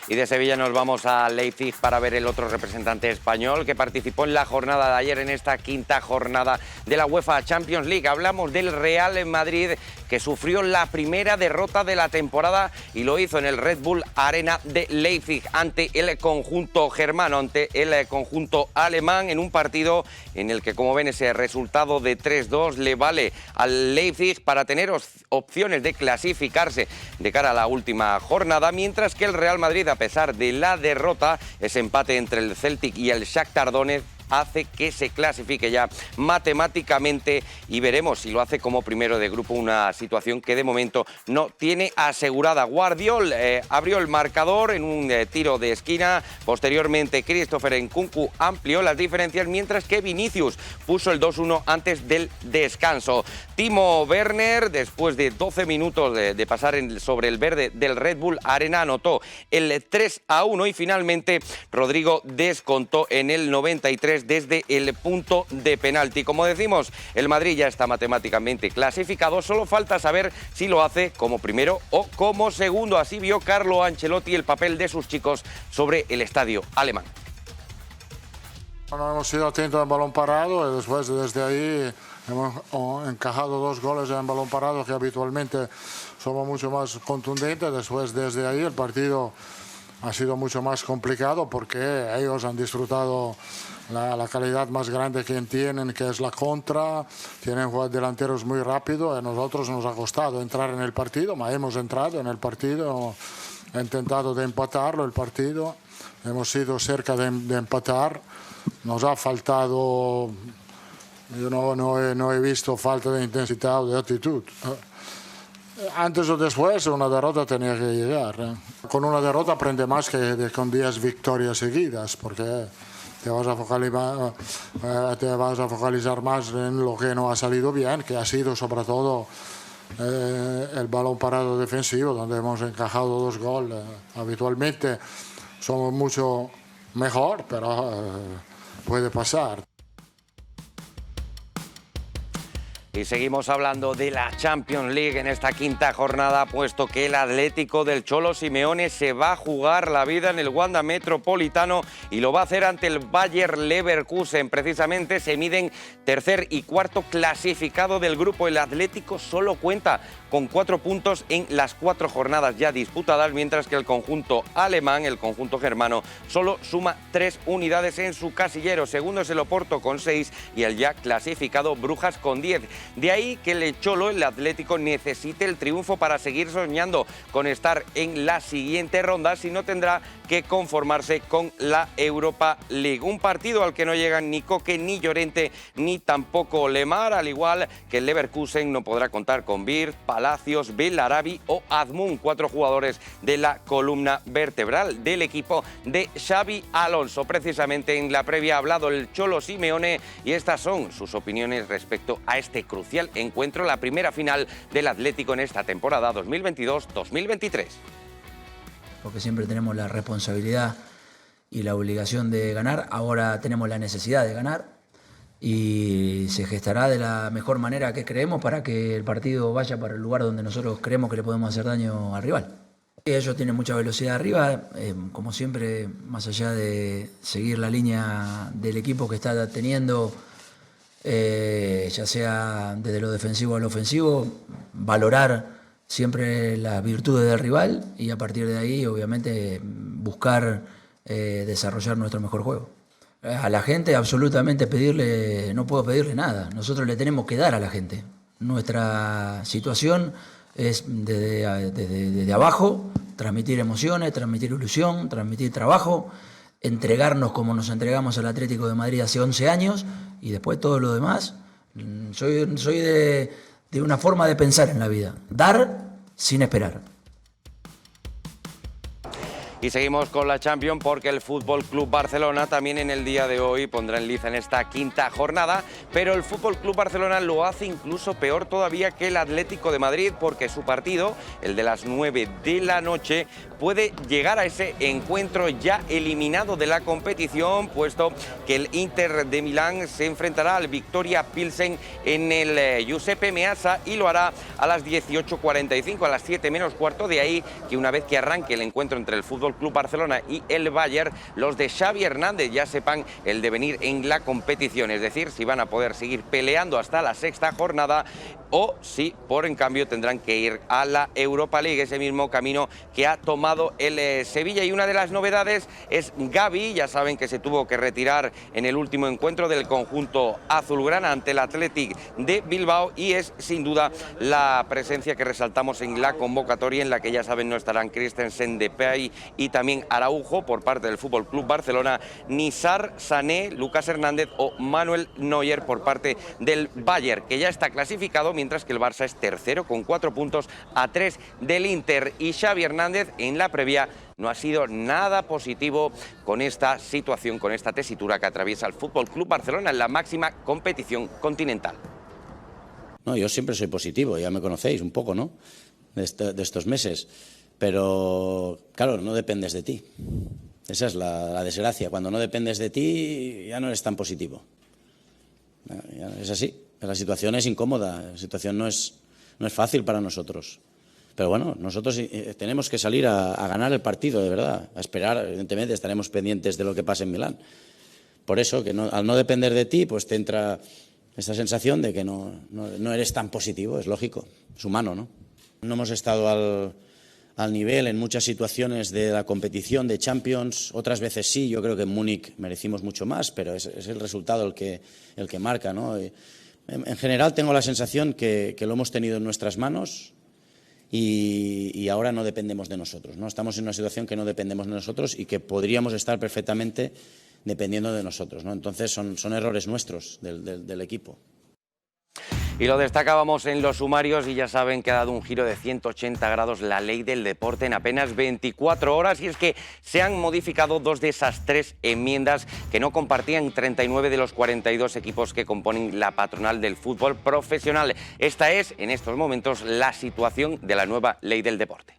Y de Sevilla nos vamos a Leipzig para ver el otro representante español que participó en la jornada de ayer, en esta quinta jornada de la UEFA Champions League. Hablamos del Real Madrid, que sufrió la primera derrota de la temporada y lo hizo en el Red Bull Arena de Leipzig ante el conjunto germano, ante el conjunto alemán, en un partido en el que, como ven, ese resultado de 3-2 le vale al Leipzig para tener opciones de clasificarse de cara a la última jornada, mientras que el Real Madrid, a pesar de la derrota, ese empate entre el Celtic y el Shakhtar Donetsk, hace que se clasifique ya matemáticamente y veremos si lo hace como primero de grupo, una situación que de momento no tiene asegurada. Guardiol abrió el marcador en un tiro de esquina, posteriormente Christopher Nkunku amplió las diferencias, mientras que Vinicius puso el 2-1 antes del descanso. Timo Werner, después de 12 minutos de pasar sobre el verde del Red Bull Arena, anotó el 3-1 y finalmente Rodrigo descontó en el 93 desde el punto de penalti. Como decimos, el Madrid ya está matemáticamente clasificado, solo falta saber si lo hace como primero o como segundo. Así vio Carlo Ancelotti el papel de sus chicos sobre el estadio alemán. Bueno, hemos sido atentos en balón parado y después desde ahí hemos encajado 2 goles en balón parado, que habitualmente somos mucho más contundentes. Después desde ahí el partido ha sido mucho más complicado porque ellos han disfrutado la calidad más grande que tienen, que es la contra. Tienen delanteros muy rápidos y a nosotros nos ha costado entrar en el partido, pero hemos entrado en el partido, hemos intentado de empatarlo el partido, hemos sido cerca de empatar. Nos ha faltado, yo no he visto falta de intensidad o de actitud. Antes o después una derrota tenía que llegar. Con una derrota aprende más que con 10 victorias seguidas, porque te vas a focalizar más en lo que no ha salido bien, que ha sido sobre todo el balón parado defensivo, donde hemos encajado 2 goles. Habitualmente somos mucho mejor, pero puede pasar. Y seguimos hablando de la Champions League en esta quinta jornada, puesto que el Atlético del Cholo Simeone se va a jugar la vida en el Wanda Metropolitano y lo va a hacer ante el Bayer Leverkusen. Precisamente se miden tercer y cuarto clasificado del grupo. El Atlético solo cuenta con 4 puntos en las 4 jornadas ya disputadas, mientras que el conjunto alemán, el conjunto germano, solo suma 3 unidades en su casillero. Segundo es el Oporto con 6 y el ya clasificado Brujas con 10. De ahí que el Cholo, el Atlético, necesite el triunfo para seguir soñando con estar en la siguiente ronda, si no tendrá que conformarse con la Europa League. Un partido al que no llegan ni Coque, ni Llorente, ni tampoco Lemar, al igual que el Leverkusen no podrá contar con Wirtz, Palacios, Belarabi o Azmoun, 4 jugadores de la columna vertebral del equipo de Xabi Alonso. Precisamente en la previa ha hablado el Cholo Simeone y estas son sus opiniones respecto a este crucial encuentro, la primera final del Atlético en esta temporada 2022-2023. Porque siempre tenemos la responsabilidad y la obligación de ganar, ahora tenemos la necesidad de ganar y se gestará de la mejor manera que creemos para que el partido vaya para el lugar donde nosotros creemos que le podemos hacer daño al rival. Ellos tienen mucha velocidad arriba, como siempre, más allá de seguir la línea del equipo que está teniendo, ya sea desde lo defensivo a lo ofensivo, valorar siempre las virtudes del rival y a partir de ahí, obviamente, buscar desarrollar nuestro mejor juego. A la gente absolutamente no puedo pedirle nada, nosotros le tenemos que dar a la gente. Nuestra situación es desde abajo, transmitir emociones, transmitir ilusión, transmitir trabajo, entregarnos como nos entregamos al Atlético de Madrid hace 11 años y después todo lo demás. Soy de una forma de pensar en la vida, dar sin esperar. Y seguimos con la Champions porque el Fútbol Club Barcelona también en el día de hoy pondrá en liza en esta quinta jornada, pero el Fútbol Club Barcelona lo hace incluso peor todavía que el Atlético de Madrid, porque su partido, el de las 9 de la noche, puede llegar a ese encuentro ya eliminado de la competición, puesto que el Inter de Milán se enfrentará al Victoria Pilsen en el Giuseppe Meazza y lo hará a las 18:45, a las 7 menos cuarto. De ahí que una vez que arranque el encuentro entre el Fútbol Club Barcelona y el Bayern, los de Xavi Hernández ya sepan el devenir en la competición, es decir, si van a poder seguir peleando hasta la sexta jornada o si en cambio tendrán que ir a la Europa League, ese mismo camino que ha tomado el Sevilla. Y una de las novedades es Gavi, ya saben que se tuvo que retirar en el último encuentro del conjunto azulgrana ante el Athletic de Bilbao, y es sin duda la presencia que resaltamos en la convocatoria, en la que ya saben no estarán Christensen, Depay y también Araujo por parte del FC Barcelona, ni Sarr, Sané, Lucas Hernández o Manuel Neuer por parte del Bayern, que ya está clasificado, mientras que el Barça es tercero con 4 puntos a 3 del Inter. Y Xavi Hernández en la previa no ha sido nada positivo con esta situación, con esta tesitura que atraviesa el FC Barcelona en la máxima competición continental. No, yo siempre soy positivo, ya me conocéis un poco, ¿no?, de estos meses, pero claro, no dependes de ti. Esa es la desgracia. Cuando no dependes de ti ya no eres tan positivo. Es así. La situación es incómoda, la situación no es fácil para nosotros. Pero bueno, nosotros tenemos que salir a ganar el partido, de verdad, a esperar. Evidentemente estaremos pendientes de lo que pase en Milán. Por eso, que al no depender de ti, pues te entra esta sensación de que no eres tan positivo, es lógico, es humano, ¿no? No hemos estado al nivel en muchas situaciones de la competición de Champions, otras veces sí. Yo creo que en Múnich merecimos mucho más, pero es el resultado el que marca, ¿no? En general tengo la sensación que lo hemos tenido en nuestras manos y ahora no dependemos de nosotros, ¿no? Estamos en una situación que no dependemos de nosotros y que podríamos estar perfectamente dependiendo de nosotros, ¿no? Entonces son errores nuestros del equipo. Y lo destacábamos en los sumarios, y ya saben que ha dado un giro de 180 grados la ley del deporte en apenas 24 horas, y es que se han modificado 2 de esas 3 enmiendas que no compartían 39 de los 42 equipos que componen la patronal del fútbol profesional. Esta es, en estos momentos, la situación de la nueva ley del deporte.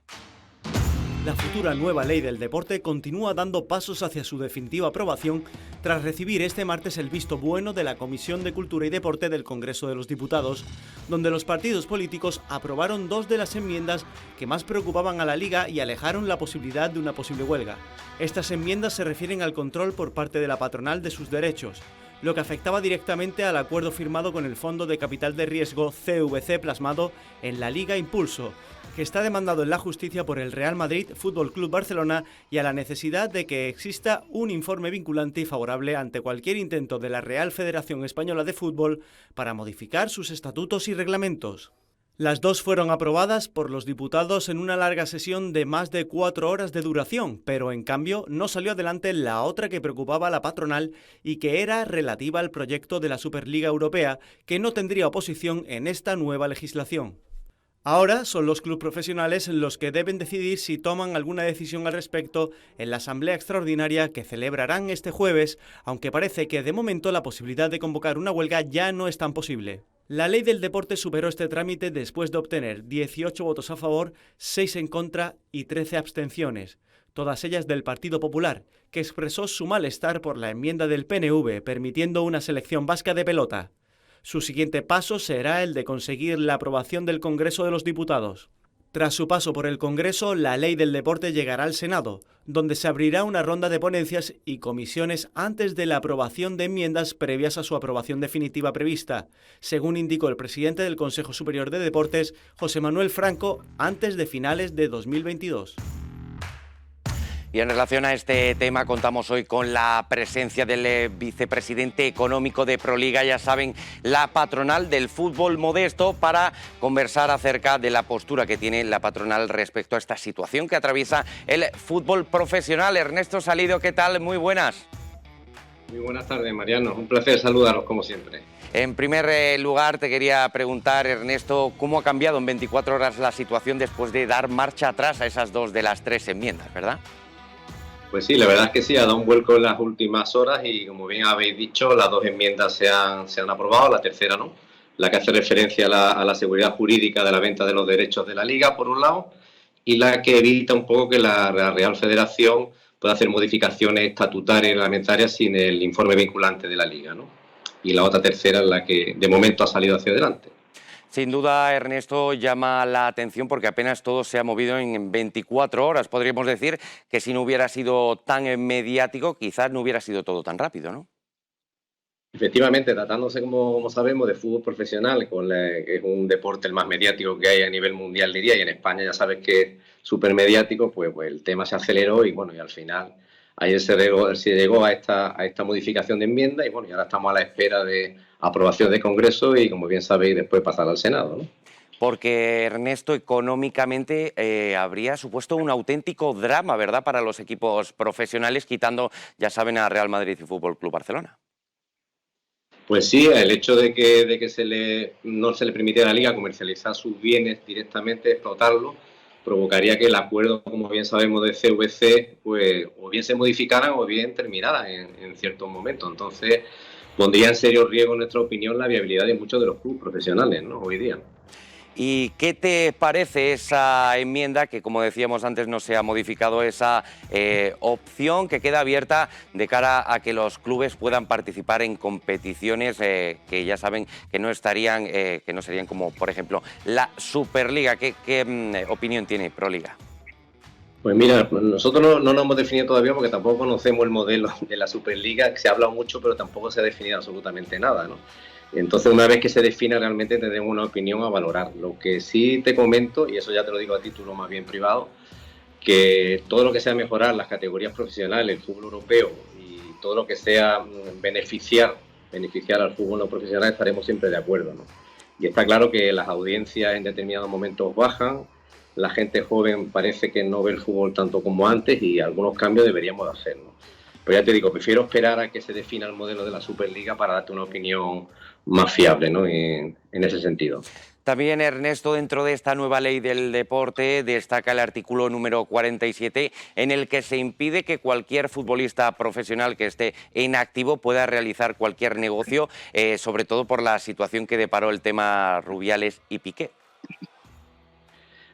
La futura nueva ley del deporte continúa dando pasos hacia su definitiva aprobación tras recibir este martes el visto bueno de la Comisión de Cultura y Deporte del Congreso de los Diputados, donde los partidos políticos aprobaron 2 de las enmiendas que más preocupaban a la Liga y alejaron la posibilidad de una posible huelga. Estas enmiendas se refieren al control por parte de la patronal de sus derechos, lo que afectaba directamente al acuerdo firmado con el Fondo de Capital de Riesgo CVC plasmado en la Liga Impulso, que está demandado en la justicia por el Real Madrid Fútbol Club Barcelona, y a la necesidad de que exista un informe vinculante y favorable ante cualquier intento de la Real Federación Española de Fútbol para modificar sus estatutos y reglamentos. Las 2 fueron aprobadas por los diputados en una larga sesión de más de 4 horas de duración, pero en cambio no salió adelante la otra que preocupaba a la patronal y que era relativa al proyecto de la Superliga Europea, que no tendría oposición en esta nueva legislación. Ahora son los clubes profesionales los que deben decidir si toman alguna decisión al respecto en la asamblea extraordinaria que celebrarán este jueves, aunque parece que de momento la posibilidad de convocar una huelga ya no es tan posible. La ley del deporte superó este trámite después de obtener 18 votos a favor, 6 en contra y 13 abstenciones, todas ellas del Partido Popular, que expresó su malestar por la enmienda del PNV permitiendo una selección vasca de pelota. Su siguiente paso será el de conseguir la aprobación del Congreso de los Diputados. Tras su paso por el Congreso, la ley del deporte llegará al Senado, donde se abrirá una ronda de ponencias y comisiones antes de la aprobación de enmiendas previas a su aprobación definitiva prevista, según indicó el presidente del Consejo Superior de Deportes, José Manuel Franco, antes de finales de 2022. Y en relación a este tema contamos hoy con la presencia del vicepresidente económico de Proliga, ya saben, la patronal del fútbol modesto, para conversar acerca de la postura que tiene la patronal respecto a esta situación que atraviesa el fútbol profesional. Ernesto Salido, ¿qué tal? Muy buenas. Muy buenas tardes, Mariano. Un placer saludaros como siempre. En primer lugar, te quería preguntar, Ernesto, ¿cómo ha cambiado en 24 horas la situación después de dar marcha atrás a esas 2 de las 3 enmiendas, verdad? Pues sí, la verdad es que sí, ha dado un vuelco en las últimas horas y, como bien habéis dicho, las 2 enmiendas se han aprobado, la tercera no, la que hace referencia a la seguridad jurídica de la venta de los derechos de la Liga, por un lado, y la que evita un poco que la Real Federación pueda hacer modificaciones estatutarias y reglamentarias sin el informe vinculante de la Liga, ¿no? Y la otra tercera es la que de momento ha salido hacia adelante. Sin duda, Ernesto, llama la atención porque apenas todo se ha movido en 24 horas. Podríamos decir que si no hubiera sido tan mediático, quizás no hubiera sido todo tan rápido, ¿no? Efectivamente, tratándose, como sabemos, de fútbol profesional, que es un deporte el más mediático que hay a nivel mundial, diría, y en España ya sabes que es súper mediático, pues el tema se aceleró y bueno, y al final ayer se llegó a esta modificación de enmienda y bueno, y ahora estamos a la espera de aprobación de Congreso y, como bien sabéis, después pasar al Senado, ¿no? Porque, Ernesto, económicamente habría supuesto un auténtico drama, ¿verdad?, para los equipos profesionales, quitando, ya saben, a Real Madrid y Fútbol Club Barcelona. Pues sí, el hecho de que no se le permitiera a la Liga comercializar sus bienes directamente, explotarlos, provocaría que el acuerdo, como bien sabemos, de CVC, pues o bien se modificaran o bien terminaran en ciertos momentos. Entonces, pondría en serio riesgo, en nuestra opinión, la viabilidad de muchos de los clubes profesionales, ¿no?, hoy día. ¿Y qué te parece esa enmienda que, como decíamos antes, no se ha modificado, esa opción que queda abierta de cara a que los clubes puedan participar en competiciones que ya saben que no estarían, que no serían como, por ejemplo, la Superliga? ¿Qué opinión tiene ProLiga? Pues mira, nosotros no nos hemos definido todavía porque tampoco conocemos el modelo de la Superliga, que se ha hablado mucho, pero tampoco se ha definido absolutamente nada, ¿no? Entonces, una vez que se defina, realmente tendremos una opinión a valorar. Lo que sí te comento, y eso ya te lo digo a título más bien privado, que todo lo que sea mejorar las categorías profesionales, el fútbol europeo y todo lo que sea beneficiar al fútbol no profesional, estaremos siempre de acuerdo, ¿no? Y está claro que las audiencias en determinados momentos bajan, la gente joven parece que no ve el fútbol tanto como antes y algunos cambios deberíamos hacer, ¿no? Pero ya te digo, prefiero esperar a que se defina el modelo de la Superliga para darte una opinión más fiable, ¿no?, en ese sentido. También, Ernesto, dentro de esta nueva ley del deporte destaca el artículo número 47, en el que se impide que cualquier futbolista profesional que esté en activo pueda realizar cualquier negocio, sobre todo por la situación que deparó el tema Rubiales y Piqué.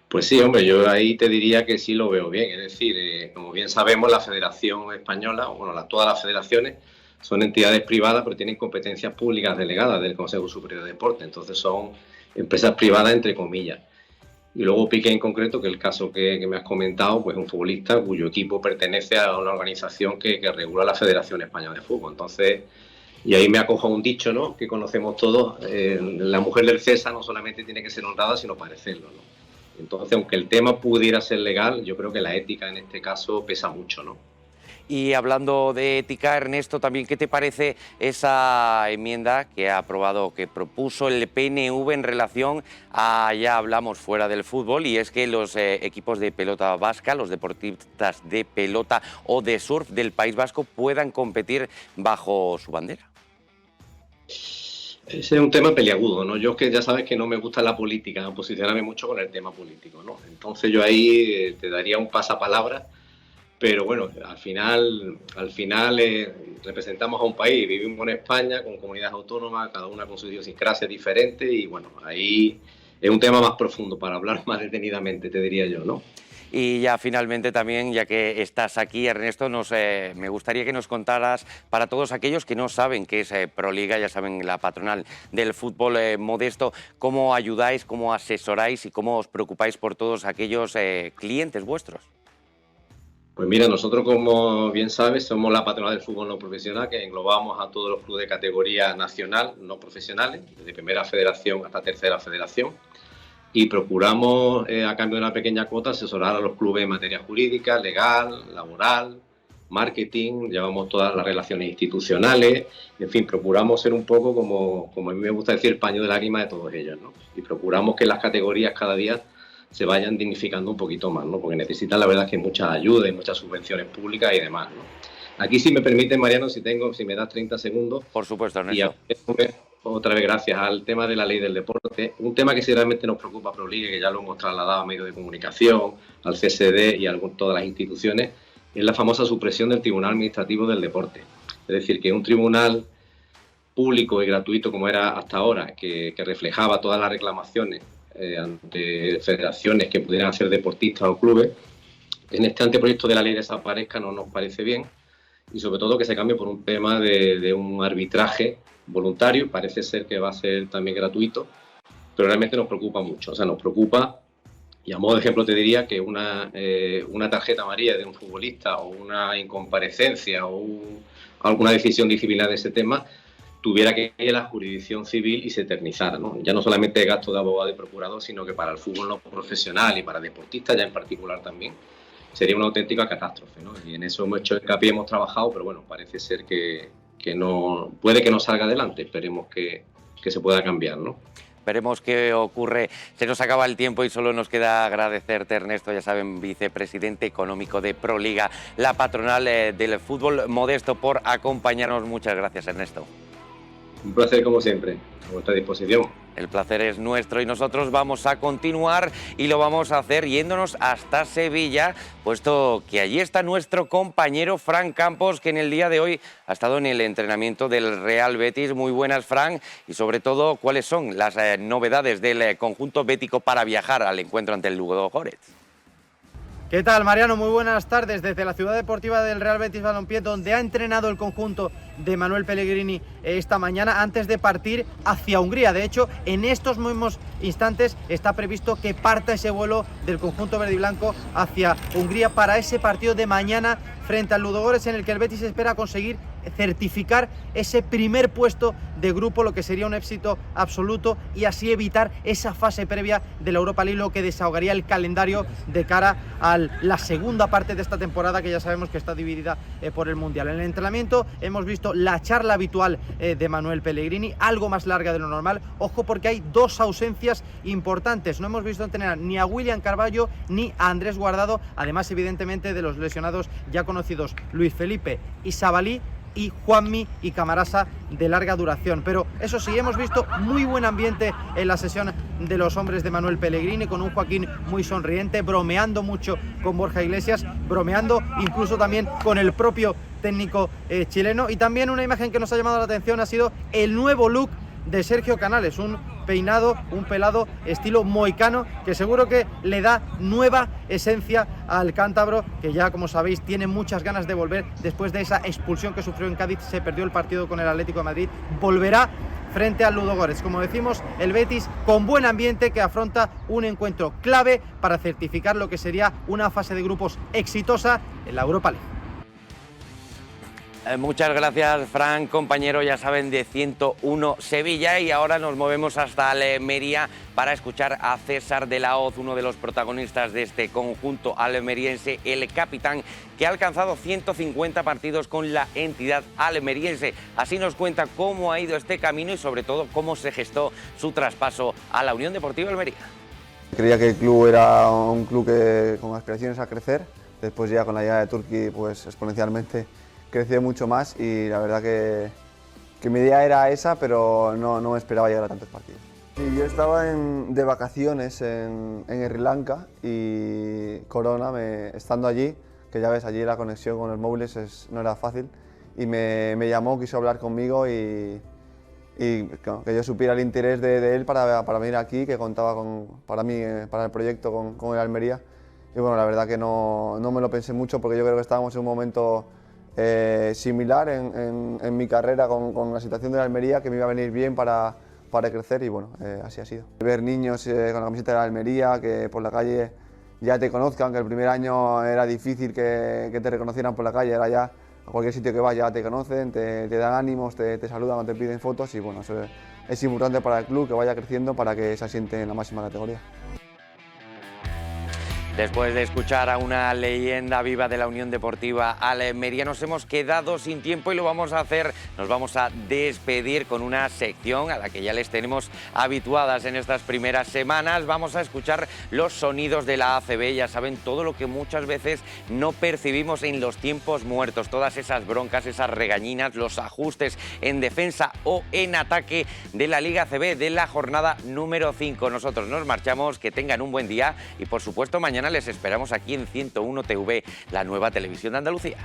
Pues sí, hombre, yo ahí te diría que sí lo veo bien. Es decir, como bien sabemos, la Federación Española, o bueno, todas las federaciones, son entidades privadas, pero tienen competencias públicas delegadas del Consejo Superior de Deporte. Entonces son empresas privadas, entre comillas. Y luego Piqué en concreto, que el caso que me has comentado, pues un futbolista cuyo equipo pertenece a una organización que regula la Federación Española de Fútbol. Entonces, y ahí me acojo a un dicho, ¿no?, que conocemos todos, la mujer del César no solamente tiene que ser honrada, sino parecerlo, ¿no? Entonces, aunque el tema pudiera ser legal, yo creo que la ética en este caso pesa mucho, ¿no? Y hablando de ética, Ernesto, también, ¿qué te parece esa enmienda que ha aprobado, que propuso el PNV en relación a, ya hablamos fuera del fútbol, y es que los equipos de pelota vasca, los deportistas de pelota o de surf del País Vasco puedan competir bajo su bandera? Ese es un tema peliagudo, ¿no? Yo es que ya sabes que no me gusta la política, posicionarme mucho con el tema político, ¿no? Entonces yo ahí te daría un pasapalabra, pero bueno, al final representamos a un país, vivimos en España con comunidades autónomas, cada una con su idiosincrasia diferente y bueno, ahí es un tema más profundo para hablar más detenidamente, te diría yo, ¿no? Y ya finalmente también, ya que estás aquí, Ernesto, me gustaría que nos contaras, para todos aquellos que no saben qué es ProLiga, ya saben, la patronal del fútbol modesto, cómo ayudáis, cómo asesoráis y cómo os preocupáis por todos aquellos clientes vuestros. Pues mira, nosotros, como bien sabes, somos la patronal del fútbol no profesional, que englobamos a todos los clubes de categoría nacional no profesionales, desde primera federación hasta tercera federación. Y procuramos, a cambio de una pequeña cuota, asesorar a los clubes en materia jurídica, legal, laboral, marketing, llevamos todas las relaciones institucionales, en fin, procuramos ser un poco como a mí me gusta decir, el paño de lágrimas de todos ellos, ¿no? Y procuramos que las categorías cada día se vayan dignificando un poquito más, ¿no? Porque necesitan, la verdad, que mucha ayuda y muchas subvenciones públicas y demás, ¿no? Aquí, si me permite, Mariano, si me das 30 segundos. Por supuesto, Ernesto. Otra vez, gracias al tema de la ley del deporte, un tema que sí realmente nos preocupa a ProLiga, que ya lo hemos trasladado a medios de comunicación, al CSD y a todas las instituciones, es la famosa supresión del Tribunal Administrativo del Deporte. Es decir, que un tribunal público y gratuito como era hasta ahora, que reflejaba todas las reclamaciones ante federaciones que pudieran ser deportistas o clubes, en este anteproyecto de la ley desaparezca, no nos parece bien, y sobre todo que se cambie por un tema de un arbitraje voluntario, parece ser que va a ser también gratuito, pero realmente nos preocupa mucho. O sea, nos preocupa, y a modo de ejemplo te diría que una tarjeta amarilla de un futbolista o una incomparecencia o alguna decisión disciplinaria de ese tema tuviera que ir a la jurisdicción civil y se eternizara, ¿no? Ya no solamente gasto de abogado y procurador, sino que para el fútbol no profesional y para deportistas ya en particular también sería una auténtica catástrofe, ¿no? Y en eso hemos hecho hincapié, hemos trabajado, pero bueno, parece ser que no, puede que no salga adelante, esperemos que se pueda cambiar, ¿no? Veremos qué ocurre. Se nos acaba el tiempo y solo nos queda agradecerte, Ernesto, ya saben, vicepresidente económico de Proliga, la patronal del fútbol modesto, por acompañarnos. Muchas gracias, Ernesto. Un placer como siempre, a vuestra disposición. El placer es nuestro y nosotros vamos a continuar y lo vamos a hacer yéndonos hasta Sevilla, puesto que allí está nuestro compañero Fran Campos, que en el día de hoy ha estado en el entrenamiento del Real Betis. Muy buenas, Fran, y sobre todo, ¿cuáles son las novedades del conjunto bético para viajar al encuentro ante el Ludogorets? ¿Qué tal, Mariano? Muy buenas tardes desde la ciudad deportiva del Real Betis Balompié, donde ha entrenado el conjunto de Manuel Pellegrini esta mañana antes de partir hacia Hungría. De hecho, en estos mismos instantes está previsto que parta ese vuelo del conjunto verde y blanco hacia Hungría para ese partido de mañana frente al Ludogorets, en el que el Betis espera conseguir certificar ese primer puesto de grupo, lo que sería un éxito absoluto, y así evitar esa fase previa de la Europa League, lo que desahogaría el calendario de cara a la segunda parte de esta temporada, que ya sabemos que está dividida por el Mundial. En el entrenamiento hemos visto la charla habitual de Manuel Pellegrini, algo más larga de lo normal. Ojo, porque hay dos ausencias importantes. No hemos visto entrenar ni a William Carballo ni a Andrés Guardado, además evidentemente de los lesionados ya conocidos Luis Felipe y Sabalí, y Juanmi y Camarasa, de larga duración. Pero eso sí, hemos visto muy buen ambiente en la sesión de los hombres de Manuel Pellegrini, con un Joaquín muy sonriente, bromeando mucho con Borja Iglesias, bromeando incluso también con el propio técnico chileno. Y también una imagen que nos ha llamado la atención ha sido el nuevo look de Sergio Canales, un peinado, un pelado estilo moicano, que seguro que le da nueva esencia al cántabro, que ya, como sabéis, tiene muchas ganas de volver después de esa expulsión que sufrió en Cádiz. Se perdió el partido con el Atlético de Madrid, volverá frente al Ludogorets. Como decimos, el Betis con buen ambiente, que afronta un encuentro clave para certificar lo que sería una fase de grupos exitosa en la Europa League. Muchas gracias, Fran, compañero, ya saben, de 101 Sevilla. Y ahora nos movemos hasta Almería para escuchar a César de la Hoz, uno de los protagonistas de este conjunto almeriense, el capitán, que ha alcanzado 150 partidos con la entidad almeriense. Así nos cuenta cómo ha ido este camino y sobre todo cómo se gestó su traspaso a la Unión Deportiva Almería. Creía que el club era un club que con aspiraciones a crecer. Después ya con la llegada de Turki, pues exponencialmente creció mucho más, y la verdad que mi idea era esa, pero no me esperaba llegar a tantos partidos. Y yo estaba de vacaciones en Sri Lanka, y Corona, estando allí, que ya ves, allí la conexión con los móviles no era fácil, y me llamó, quiso hablar conmigo y que yo supiera el interés de él para venir aquí, que contaba para el proyecto con el Almería. Y bueno, la verdad que no me lo pensé mucho, porque yo creo que estábamos en un momento similar en mi carrera con la situación de la Almería, que me iba a venir bien para crecer, y bueno, así ha sido. Ver niños con la camiseta de la Almería, que por la calle ya te conozcan, que el primer año era difícil que te reconocieran por la calle, ahora ya a cualquier sitio que vas ya te conocen, te dan ánimos, te saludan, te piden fotos, y bueno, eso es importante para el club, que vaya creciendo para que se asiente en la máxima categoría. Después de escuchar a una leyenda viva de la Unión Deportiva Almería, nos hemos quedado sin tiempo y lo vamos a hacer. Nos vamos a despedir con una sección a la que ya les tenemos habituadas en estas primeras semanas. Vamos a escuchar los sonidos de la ACB, ya saben, todo lo que muchas veces no percibimos en los tiempos muertos, todas esas broncas, esas regañinas, los ajustes en defensa o en ataque de la Liga ACB de la jornada número 5. Nosotros nos marchamos, que tengan un buen día y por supuesto mañana les esperamos aquí en 101 TV, la nueva televisión de Andalucía.